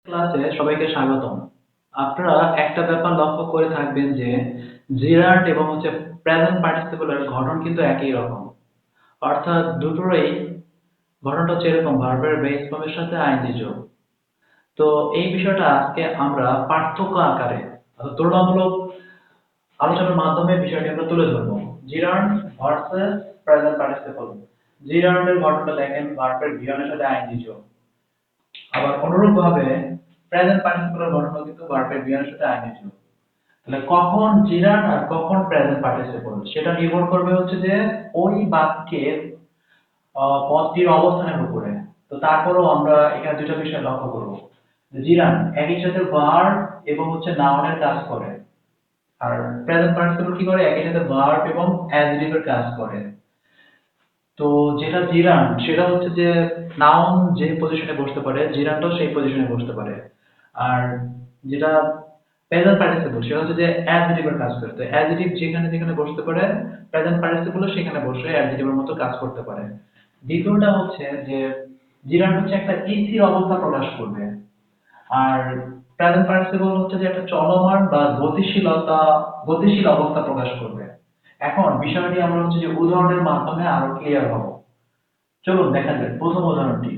ক্লাসে সবাইকে স্বাগতম। আপনারা একটা ব্যাপার লক্ষ্য করে থাকবেন যে জিরান্ড এবং প্রেজেন্ট পার্টিসিপলের গঠন কিন্তু একই রকম। অর্থাৎ দুটোরই গঠনটা হচ্ছে এরকম, ভার্বের বেস ফর্মের সাথে আইএনজি যোগ। তো এই বিষয়টা আজকে আমরা পার্থক্য আকারে অর্থাৎ তুলনামূলক আলোচনার মাধ্যমে বিষয়টি আমরা তুলে ধরবো। Gerund versus present participle. জিরান্ডের গঠনটা দেখেন, ভার্বের বিয়নের সাথে আইএনজি যোগ। আবার অনুরূপভাবে প্রেজেন্ট পার্টিসিপলের গঠন কিন্তু ভার্বের বিয়নের সাথে আইএনজি যোগ। তাহলে কখন জিরান্ড আর কখন প্রেজেন্ট পার্টিসিপল সেটা নির্ভর করবে হচ্ছে যে ওই বাক্যের পদটির অবস্থানের উপরে। তো তারপরেও আমরা এখানে দুটো বিষয় লক্ষ্য করব। জিরান্ড একই সাথে ভার্ব এবং নাউনের কাজ করে, আর প্রেজেন্ট পার্টিসিপল কি করে, একই সাথে ভার্ব এবং অ্যাডজেক্টিভের কাজ করে। তো যেটা জিরান্ড সেটা হচ্ছে যে নাউন যে পজিশনে বসতে পারে, জিরান্ডও সেই পজিশনে বসতে পারে। আর যেটা প্রেজেন্ট পার্টিসিপল সেটা হচ্ছে যে অ্যাডজেক্টিভের কাজ করে। তো অ্যাডজেক্টিভ যেখানে যেখানে বসতে পারে, প্রেজেন্ট পার্টিসিপলও সেখানে বসে অ্যাডজেক্টিভের মতো কাজ করতে পারে। দ্বিতীয়টা হচ্ছে যে জিরান্ড হচ্ছে একটা স্থির অবস্থা প্রকাশ করবে, আর প্রেজেন্ট পার্টিসিপল হচ্ছে যে একটা চলমান বা গতিশীল অবস্থা প্রকাশ করবে। এখন বিষয়টি আমরা হচ্ছে যে উদাহরণের মাধ্যমে আরো ক্লিয়ার হব। চলুন দেখা যাক প্রথম উদাহরণটি।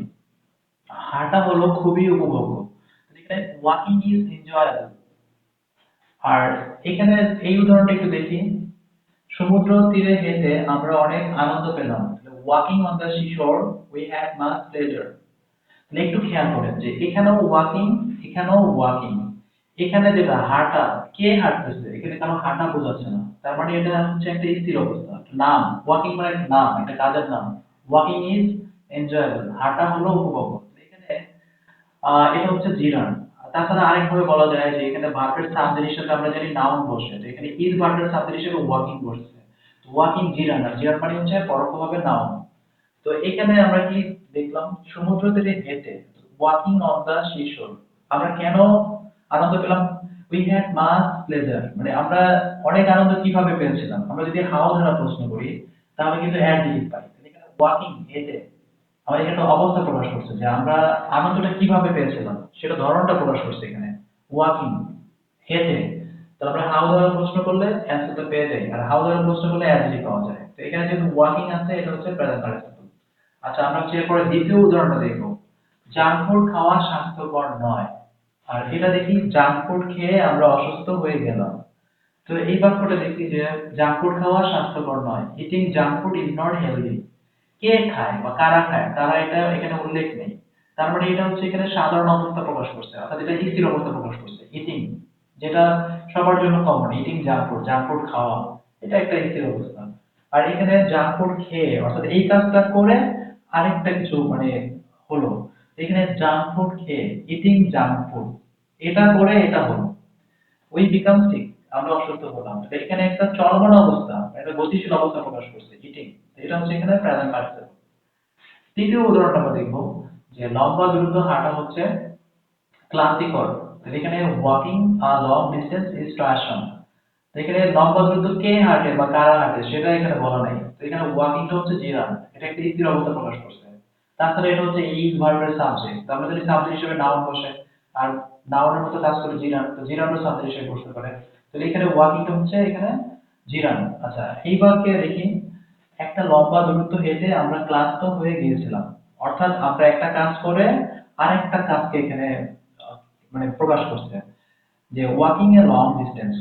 হাঁটা হলো খুবই উপভোগ্য। এখানে ওয়াকিং ইজ এনজয়েবল। আর এখানে এই উদাহরণটা একটু দেখি। সমুদ্র তীরে হেঁটে আমরা অনেক আনন্দ পেলাম। Walking on the সিশোর we had much pleasure. একটু খেয়াল করেন যে এখানেও ওয়াকিং, এখানেও ওয়াকিং। এখানে যেটা হাঁটা, কে হাঁটতেছে, এখানে কারো হাঁটা বোঝাচ্ছে না, তার মানে এটা হচ্ছে একটা স্থির অবস্থা, একটা নাম। ওয়াকিং মানে একটা নাম, একটা কাজের নাম। ওয়াকিং ইজ এনজয়েবল, হাঁটা হলো উপভোগ্য। এখানে এটা হচ্ছে জিরান। তাছাড়া আরেকভাবে বলা যায় যে এখানে ভার্বের সাবজেক্ট হিসেবে আমরা জানি নাউন বসে, তো এখানে ইজ ভার্বের সাবজেক্ট হিসেবে ওয়াকিং বসছে। ওয়াকিং জিরান, আর জিরান মানে হচ্ছে পরোক্ষভাবে নাউন। তো এখানে আমরা কি দেখলাম, সমুদ্র তীরে হেঁটে, ওয়াকিং অন দা সিশোর। আমরা কেন আনন্দ পেলাম? উই হ্যাড মাচ প্লেজার, মানে আমরা অনেক আনন্দ কিভাবে পেয়েছিলাম। আমরা যদি হাউ দ্বারা প্রশ্ন করি তাহলে কিন্তু অ্যাডজেক্টিভ পাই। এখানে ওয়াকিং হেঁটে আমাদের এখানে একটা অবস্থা প্রকাশ করছে যে আমরা আনন্দটা কিভাবে পেয়েছিলাম, সেটা ধরনটা প্রকাশ করছে এখানে। ওয়াকিং হেঁটে, তাহলে আমরা হাউ দ্বারা প্রশ্ন করলে অ্যান্সারটা পেয়ে যাই, আর হাউ দ্বারা প্রশ্ন করলে অ্যাডজেক্টিভ পাওয়া যায়। তো এখানে যেহেতু ওয়াকিং আছে, এটা হচ্ছে প্রেজেন্ট পার্টিসিপল। আচ্ছা, আমরা হচ্ছে এরপরে দ্বিতীয় উদাহরণটা দেখবো। জাঙ্ক ফুড খাওয়া স্বাস্থ্যকর নয়। আর এটা দেখি, জাঙ্ক ফুড খেয়ে আমরা অসুস্থ হয়ে গেলাম। তো এই বাক্যটা দেখি যে জাঙ্ক ফুড খাওয়া স্বাস্থ্যকর নয়। Eating junk food is not healthy. কে খায় বা কারা খায়, তারা এটা এখানে উল্লেখ নেই। তার মানে এটা হচ্ছে এখানে সাধারণ অবস্থা প্রকাশ করছে, অর্থাৎ এটা স্থির অবস্থা প্রকাশ করছে। ইটিং, যেটা সবার জন্য common, eating junk food, junk food খাওয়া, এটা একটা স্থির অবস্থা। আর এখানে জাঙ্ক ফুড খেয়ে, অর্থাৎ এই কাজটা করে আরেকটা কিছু মানে হলো। এখানে জাঙ্ক ফুড খেয়ে, ইটিং জাঙ্ক ফুড, এটা করে এটা হলো। উই বিকাম সিক, আমরা অসুস্থ হলাম। তো এখানে একটা চলমান অবস্থা, একটা গতিশীল অবস্থা প্রকাশ করছে, ইটিং। এটা হচ্ছে এখানে প্রেজেন্ট পার্টিসিপল। তৃতীয় উদাহরণটা আমরা দেখবো যে লম্বা দূরত্ব হাঁটা হচ্ছে ক্লান্তিকর। এখানে walking a long distance is tiresome. এখানে লম্বা দূরত্ব কে হাঁটে বা কারা হাঁটে সেটা এখানে বলা নাই। তো এখানে ওয়াকিংটা হচ্ছে জিরান, এটা একটা স্থির অবস্থা প্রকাশ করছে। তাছাড়া এটা হচ্ছে ইজ ভার্বের সাবজেক্ট, তো আমরা যদি সাবজেক্ট হিসেবে নাউন বসে, আর নাউনের মতো কাজ করে জিরান, তো জিরানও সাবজেক্ট হিসেবে বসতে পারে। তো এখানে ওয়াকিংটা হচ্ছে এখানে জিরান। আচ্ছা, এই বাক্যে দেখি, একটা লম্বা দূরত্ব হেঁটে আমরা ক্লান্ত হয়ে গিয়েছিলাম। অর্থাৎ আমরা একটা কাজ করে আরেকটা কাজকে এখানে মানে প্রকাশ করছে যে walking a long distance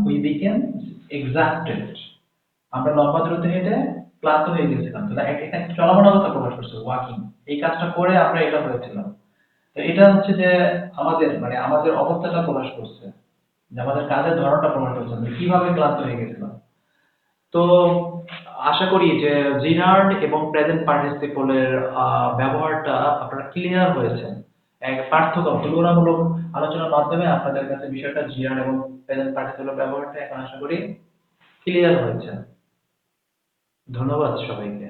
we became exhausted. আমরা লম্বা দূরত্ব হেঁটে ক্লান্ত হয়ে গেছিলাম। তো একটা চলমান অবস্থা প্রকাশ করছে ওয়াকিং, এই কাজটা করে আমরা এটা হয়েছিলাম। তো এটা হচ্ছে যে আমাদের অবস্থাটা প্রকাশ করছে, যে আমাদের কাজের ধরনটা প্রকাশ করছে, আমরা কিভাবে ক্লান্ত হয়ে গেছিলাম। তো আশা করি যে জিরার্ড এবং প্রেজেন্ট পার্টিসিপলের ব্যবহারটা আপনারা ক্লিয়ার হয়েছে। এক পার্থক্য তুলনামূলক আলোচনার মাধ্যমে আপনাদের কাছে বিষয়টা জিরার্ড এবং প্রেজেন্ট পার্টিসিপলের ব্যবহারটা এখন আশা করি ক্লিয়ার হয়েছে। ধন্যবাদ সবাইকে।